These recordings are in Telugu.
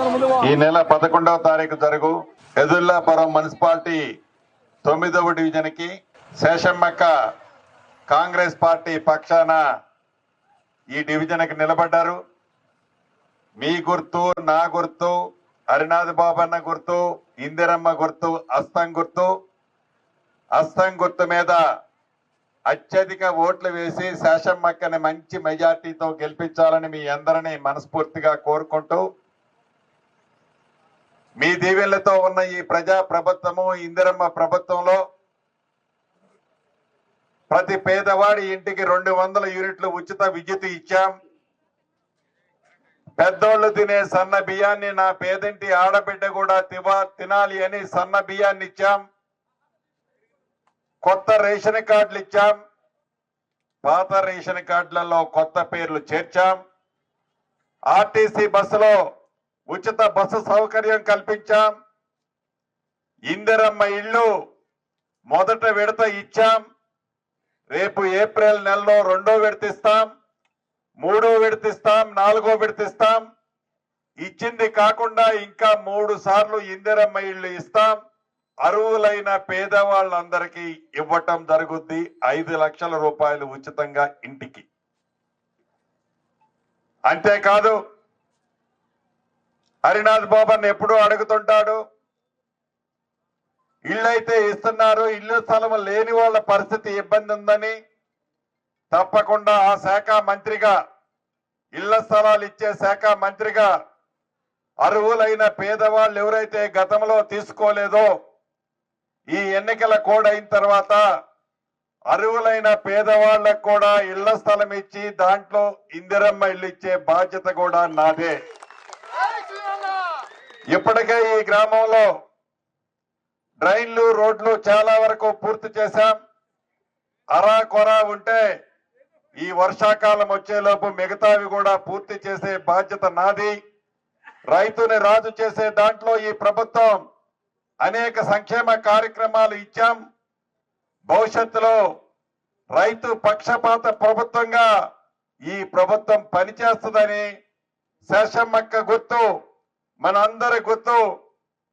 ఈ నెల 11వ తారీఖు జరుగు ఎదుల్లాపురం మున్సిపాలిటీ 9వ డివిజన్ కి శేషమ్మక్క కాంగ్రెస్ పార్టీ పక్షాన ఈ డివిజన్ కి నిలబడ్డారు. మీ గుర్తు, నా గుర్తు, హరినాథ్ బాబన్న గుర్తు, ఇందిరమ్మ గుర్తు, హస్తం గుర్తు మీద అత్యధిక ఓట్లు వేసి శేషమ్మక్కని మంచి మెజార్టీతో గెలిపించాలని మీ అందరినీ మనస్ఫూర్తిగా కోరుకుంటూ, మీ దీవెనలతో ఉన్న ఈ ప్రజా ప్రభుత్వము ఇందిరమ్మ ప్రభుత్వంలో ప్రతి పేదవాడి ఇంటికి 200 యూనిట్లు ఉచిత విద్యుత్ ఇచ్చాం. పెద్దోళ్ళు తినే సన్న బియ్యాన్ని నా పేదింటి ఆడబిడ్డ కూడా తినాలి అని సన్న బియ్యాన్ని ఇచ్చాం. కొత్త రేషన్ కార్డులు ఇచ్చాం. పాత రేషన్ కార్డులలో కొత్త పేర్లు చేర్చాం. ఆర్టీసీ బస్సులో ఉచిత బస్సు సౌకర్యం కల్పించాం. ఇందిరమ్మ ఇళ్ళు మొదట విడత ఇచ్చాం. రేపు ఏప్రిల్ నెలలో 2వ విడత ఇస్తాం, 3వ విడత ఇస్తాం, 4వ విడత ఇస్తాం. ఇచ్చింది కాకుండా ఇంకా 3 సార్లు ఇందిరమ్మ ఇళ్ళు ఇస్తాం. అర్హులైన పేదవాళ్ళందరికీ ఇవ్వటం జరుగుద్ది. 5 లక్షల రూపాయలు ఉచితంగా ఇంటికి. అంతేకాదు, హరినాథ్ బాబన్ ఎప్పుడూ అడుగుతుంటాడు, ఇళ్ళైతే ఇస్తున్నారు, ఇల్లు స్థలం లేని వాళ్ళ పరిస్థితి ఇబ్బంది ఉందని. తప్పకుండా ఆ శాఖ మంత్రిగా, ఇళ్ల స్థలాలు ఇచ్చే శాఖ మంత్రిగా అర్హులైన పేదవాళ్ళు ఎవరైతే గతంలో తీసుకోలేదో ఈ ఎన్నికల కోడ్ అయిన తర్వాత అర్హులైన పేదవాళ్లకు కూడా ఇళ్ల స్థలం ఇచ్చి దాంట్లో ఇందిరమ్మ ఇల్లు ఇచ్చే బాధ్యత కూడా నాదే. ఇప్పటికే ఈ గ్రామంలో డ్రైన్లు, రోడ్లు చాలా వరకు పూర్తి చేశాం. అరా కొరా ఉంటే ఈ వర్షాకాలం వచ్చేలోపు మిగతావి కూడా పూర్తి చేసే బాధ్యత నాది. రైతుని రాజు చేసే దాంట్లో ఈ ప్రభుత్వం అనేక సంక్షేమ కార్యక్రమాలు ఇచ్చాం. భవిష్యత్తులో రైతు పక్షపాత ప్రభుత్వంగా ఈ ప్రభుత్వం పనిచేస్తుందని శేషమ్మక్క గుర్తు, మనందరి గుర్తు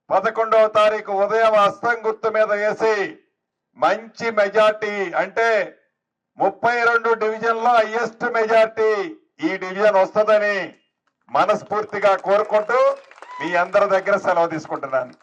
11వ తారీఖు ఉదయం హస్తం గుర్తు మీద వేసి మంచి మెజార్టీ, అంటే 32 డివిజన్లో హైయెస్ట్ మెజార్టీ ఈ డివిజన్ వస్తుందని మనస్ఫూర్తిగా కోరుకుంటూ మీ అందరి దగ్గర సెలవు తీసుకుంటున్నాను.